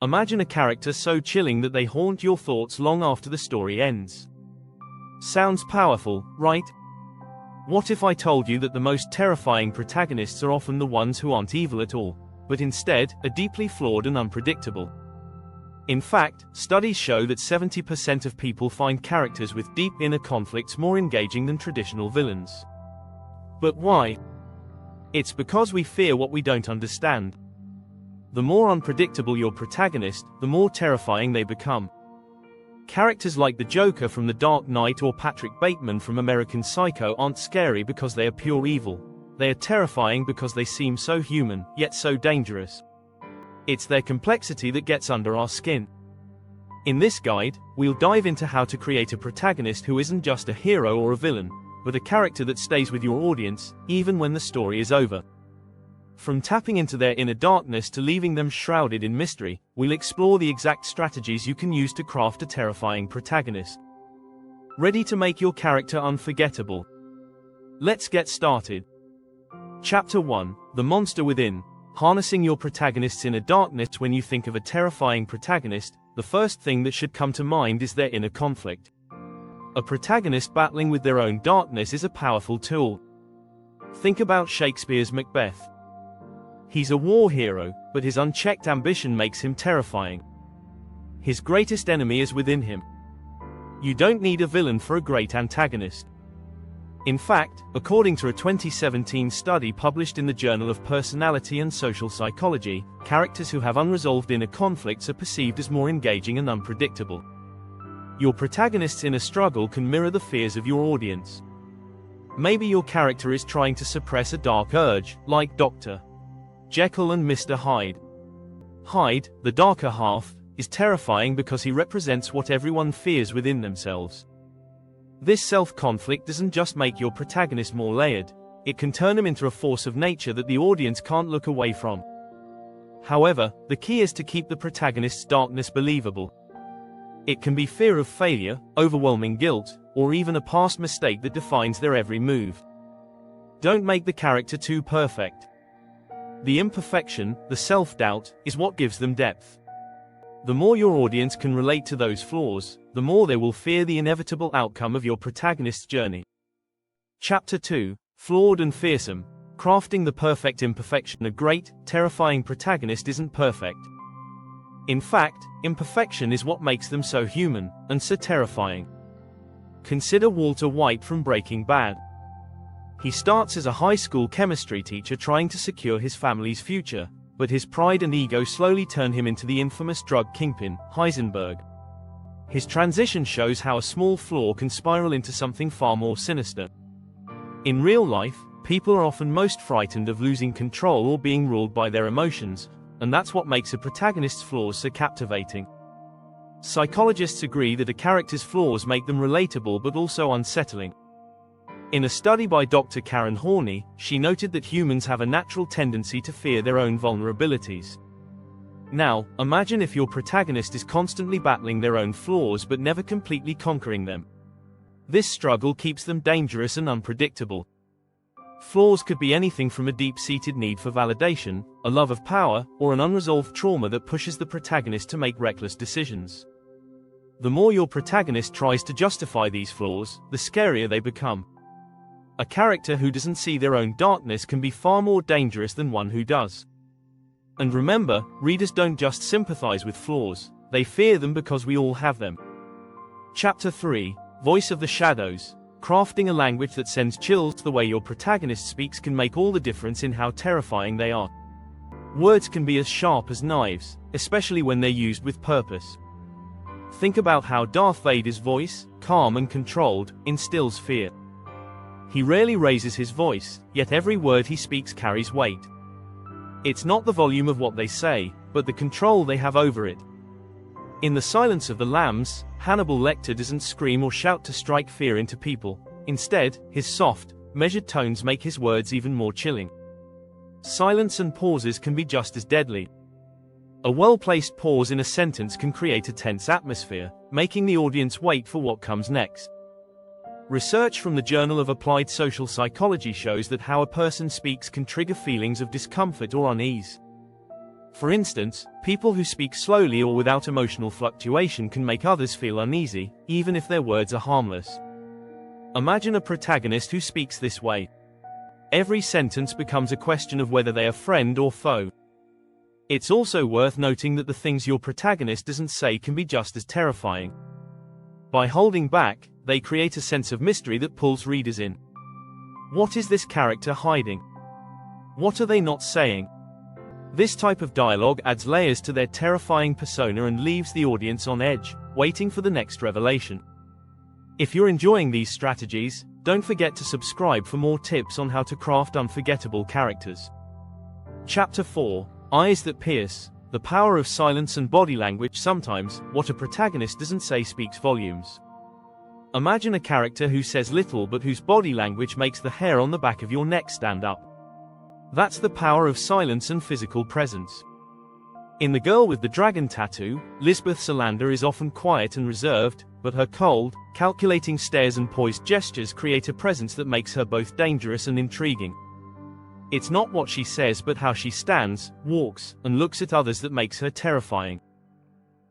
Imagine a character so chilling that they haunt your thoughts long after the story ends. Sounds powerful, right? What if I told you that the most terrifying protagonists are often the ones who aren't evil at all, but instead, are deeply flawed and unpredictable? In fact, studies show that 70% of people find characters with deep inner conflicts more engaging than traditional villains. But why? It's because we fear what we don't understand. The more unpredictable your protagonist, the more terrifying they become. Characters like the Joker from The Dark Knight or Patrick Bateman from American Psycho aren't scary because they are pure evil. They are terrifying because they seem so human, yet so dangerous. It's their complexity that gets under our skin. In this guide, we'll dive into how to create a protagonist who isn't just a hero or a villain, but a character that stays with your audience, even when the story is over. From tapping into their inner darkness to leaving them shrouded in mystery, we'll explore the exact strategies you can use to craft a terrifying protagonist. Ready to make your character unforgettable? Let's get started. Chapter 1: The Monster Within. Harnessing your protagonist's inner darkness. When you think of a terrifying protagonist, the first thing that should come to mind is their inner conflict. A protagonist battling with their own darkness is a powerful tool. Think about Shakespeare's Macbeth. He's a war hero, but his unchecked ambition makes him terrifying. His greatest enemy is within him. You don't need a villain for a great antagonist. In fact, according to a 2017 study published in the Journal of Personality and Social Psychology, characters who have unresolved inner conflicts are perceived as more engaging and unpredictable. Your protagonist's inner struggle can mirror the fears of your audience. Maybe your character is trying to suppress a dark urge, like Dr. Jekyll and Mr. Hyde. Hyde, the darker half, is terrifying because he represents what everyone fears within themselves. This self-conflict doesn't just make your protagonist more layered, it can turn him into a force of nature that the audience can't look away from. However, the key is to keep the protagonist's darkness believable. It can be fear of failure, overwhelming guilt, or even a past mistake that defines their every move. Don't make the character too perfect. The imperfection, the self-doubt, is what gives them depth. The more your audience can relate to those flaws, the more they will fear the inevitable outcome of your protagonist's journey. Chapter 2: Flawed and Fearsome. Crafting the perfect imperfection. A great, terrifying protagonist isn't perfect. In fact, imperfection is what makes them so human, and so terrifying. Consider Walter White from Breaking Bad. He starts as a high school chemistry teacher trying to secure his family's future, but his pride and ego slowly turn him into the infamous drug kingpin, Heisenberg. His transition shows how a small flaw can spiral into something far more sinister. In real life, people are often most frightened of losing control or being ruled by their emotions, and that's what makes a protagonist's flaws so captivating. Psychologists agree that a character's flaws make them relatable but also unsettling. In a study by Dr. Karen Horney, she noted that humans have a natural tendency to fear their own vulnerabilities. Now, imagine if your protagonist is constantly battling their own flaws but never completely conquering them. This struggle keeps them dangerous and unpredictable. Flaws could be anything from a deep-seated need for validation, a love of power, or an unresolved trauma that pushes the protagonist to make reckless decisions. The more your protagonist tries to justify these flaws, the scarier they become. A character who doesn't see their own darkness can be far more dangerous than one who does. And remember, readers don't just sympathize with flaws, they fear them because we all have them. Chapter 3: Voice of the Shadows. Crafting a language that sends chills. The way your protagonist speaks can make all the difference in how terrifying they are. Words can be as sharp as knives, especially when they're used with purpose. Think about how Darth Vader's voice, calm and controlled, instills fear. He rarely raises his voice, yet every word he speaks carries weight. It's not the volume of what they say, but the control they have over it. In The Silence of the Lambs, Hannibal Lecter doesn't scream or shout to strike fear into people. Instead, his soft, measured tones make his words even more chilling. Silence and pauses can be just as deadly. A well-placed pause in a sentence can create a tense atmosphere, making the audience wait for what comes next. Research from the Journal of Applied Social Psychology shows that how a person speaks can trigger feelings of discomfort or unease. For instance, people who speak slowly or without emotional fluctuation can make others feel uneasy, even if their words are harmless. Imagine a protagonist who speaks this way. Every sentence becomes a question of whether they are friend or foe. It's also worth noting that the things your protagonist doesn't say can be just as terrifying. By holding back, they create a sense of mystery that pulls readers in. What is this character hiding? What are they not saying? This type of dialogue adds layers to their terrifying persona and leaves the audience on edge, waiting for the next revelation. If you're enjoying these strategies, don't forget to subscribe for more tips on how to craft unforgettable characters. Chapter 4: Eyes That Pierce. The power of silence and body language. Sometimes, what a protagonist doesn't say speaks volumes. Imagine a character who says little but whose body language makes the hair on the back of your neck stand up. That's the power of silence and physical presence. In The Girl with the Dragon Tattoo, Lisbeth Salander is often quiet and reserved, but her cold, calculating stares and poised gestures create a presence that makes her both dangerous and intriguing. It's not what she says but how she stands, walks, and looks at others that makes her terrifying.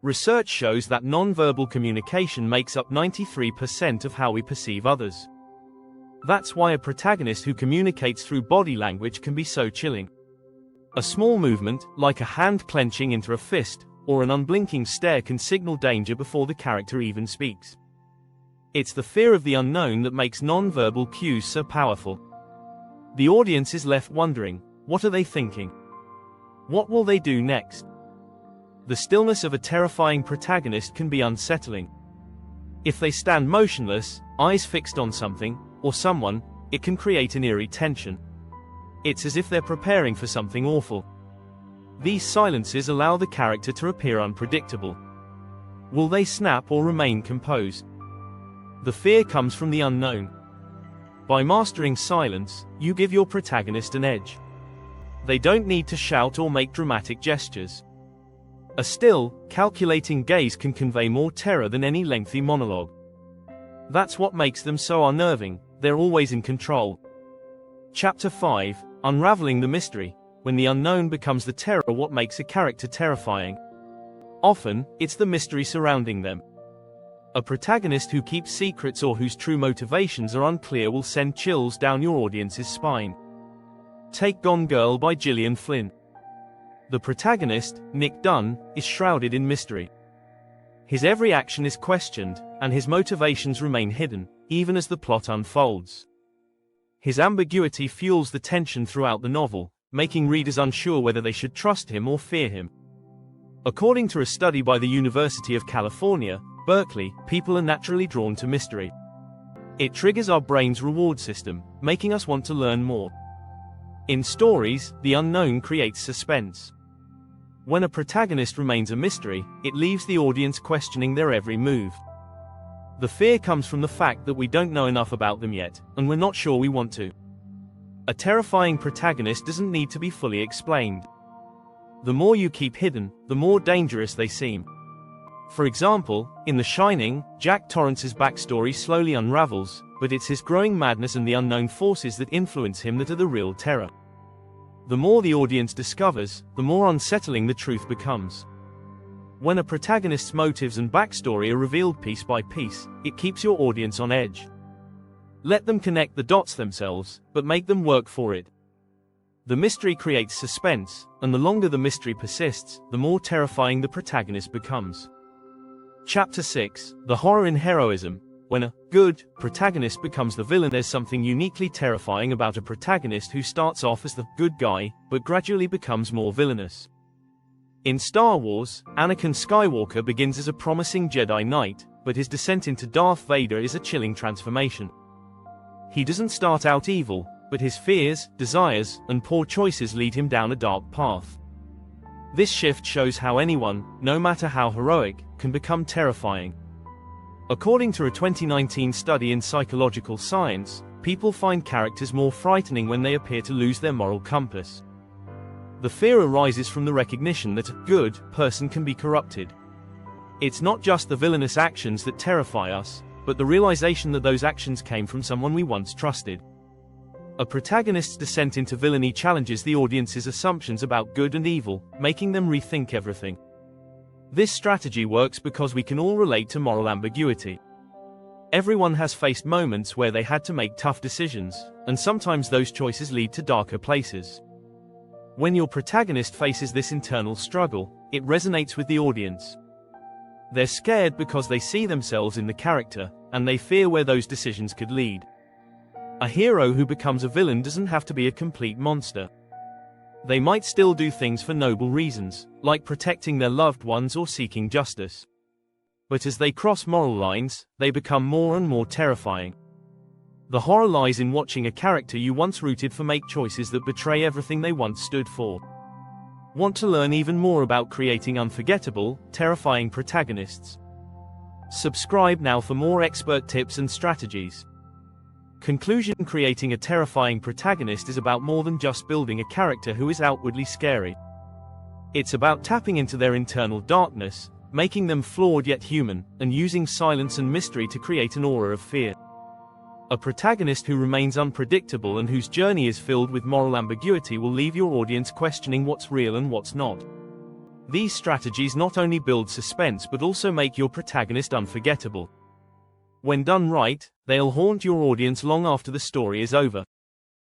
Research shows that nonverbal communication makes up 93% of how we perceive others. That's why a protagonist who communicates through body language can be so chilling. A small movement, like a hand clenching into a fist, or an unblinking stare can signal danger before the character even speaks. It's the fear of the unknown that makes nonverbal cues so powerful. The audience is left wondering, what are they thinking? What will they do next? The stillness of a terrifying protagonist can be unsettling. If they stand motionless, eyes fixed on something, or someone, it can create an eerie tension. It's as if they're preparing for something awful. These silences allow the character to appear unpredictable. Will they snap or remain composed? The fear comes from the unknown. By mastering silence, you give your protagonist an edge. They don't need to shout or make dramatic gestures. A still, calculating gaze can convey more terror than any lengthy monologue. That's what makes them so unnerving. They're always in control. Chapter 5: Unraveling the Mystery. When the unknown becomes the terror, what makes a character terrifying? Often, it's the mystery surrounding them. A protagonist who keeps secrets or whose true motivations are unclear will send chills down your audience's spine. Take Gone Girl by Gillian Flynn. The protagonist, Nick Dunn, is shrouded in mystery. His every action is questioned, and his motivations remain hidden, even as the plot unfolds. His ambiguity fuels the tension throughout the novel, making readers unsure whether they should trust him or fear him. According to a study by the University of California, Berkeley, people are naturally drawn to mystery. It triggers our brain's reward system, making us want to learn more. In stories, the unknown creates suspense. When a protagonist remains a mystery, it leaves the audience questioning their every move. The fear comes from the fact that we don't know enough about them yet, and we're not sure we want to. A terrifying protagonist doesn't need to be fully explained. The more you keep hidden, the more dangerous they seem. For example, in The Shining, Jack Torrance's backstory slowly unravels, but it's his growing madness and the unknown forces that influence him that are the real terror. The more the audience discovers, the more unsettling the truth becomes. When a protagonist's motives and backstory are revealed piece by piece, it keeps your audience on edge. Let them connect the dots themselves, but make them work for it. The mystery creates suspense, and the longer the mystery persists, the more terrifying the protagonist becomes. Chapter 6: The Horror in Heroism. When a good protagonist becomes the villain, there's something uniquely terrifying about a protagonist who starts off as the good guy, but gradually becomes more villainous. In Star Wars, Anakin Skywalker begins as a promising Jedi Knight, but his descent into Darth Vader is a chilling transformation. He doesn't start out evil, but his fears, desires, and poor choices lead him down a dark path. This shift shows how anyone, no matter how heroic, can become terrifying. According to a 2019 study in psychological science, people find characters more frightening when they appear to lose their moral compass. The fear arises from the recognition that a good person can be corrupted. It's not just the villainous actions that terrify us, but the realization that those actions came from someone we once trusted. A protagonist's descent into villainy challenges the audience's assumptions about good and evil, making them rethink everything. This strategy works because we can all relate to moral ambiguity. Everyone has faced moments where they had to make tough decisions, and sometimes those choices lead to darker places. When your protagonist faces this internal struggle, it resonates with the audience. They're scared because they see themselves in the character, and they fear where those decisions could lead. A hero who becomes a villain doesn't have to be a complete monster. They might still do things for noble reasons, like protecting their loved ones or seeking justice. But as they cross moral lines, they become more and more terrifying. The horror lies in watching a character you once rooted for make choices that betray everything they once stood for. Want to learn even more about creating unforgettable, terrifying protagonists? Subscribe now for more expert tips and strategies. Conclusion: creating a terrifying protagonist is about more than just building a character who is outwardly scary. It's about tapping into their internal darkness, making them flawed yet human, and using silence and mystery to create an aura of fear. A protagonist who remains unpredictable and whose journey is filled with moral ambiguity will leave your audience questioning what's real and what's not. These strategies not only build suspense but also make your protagonist unforgettable. When done right, they'll haunt your audience long after the story is over.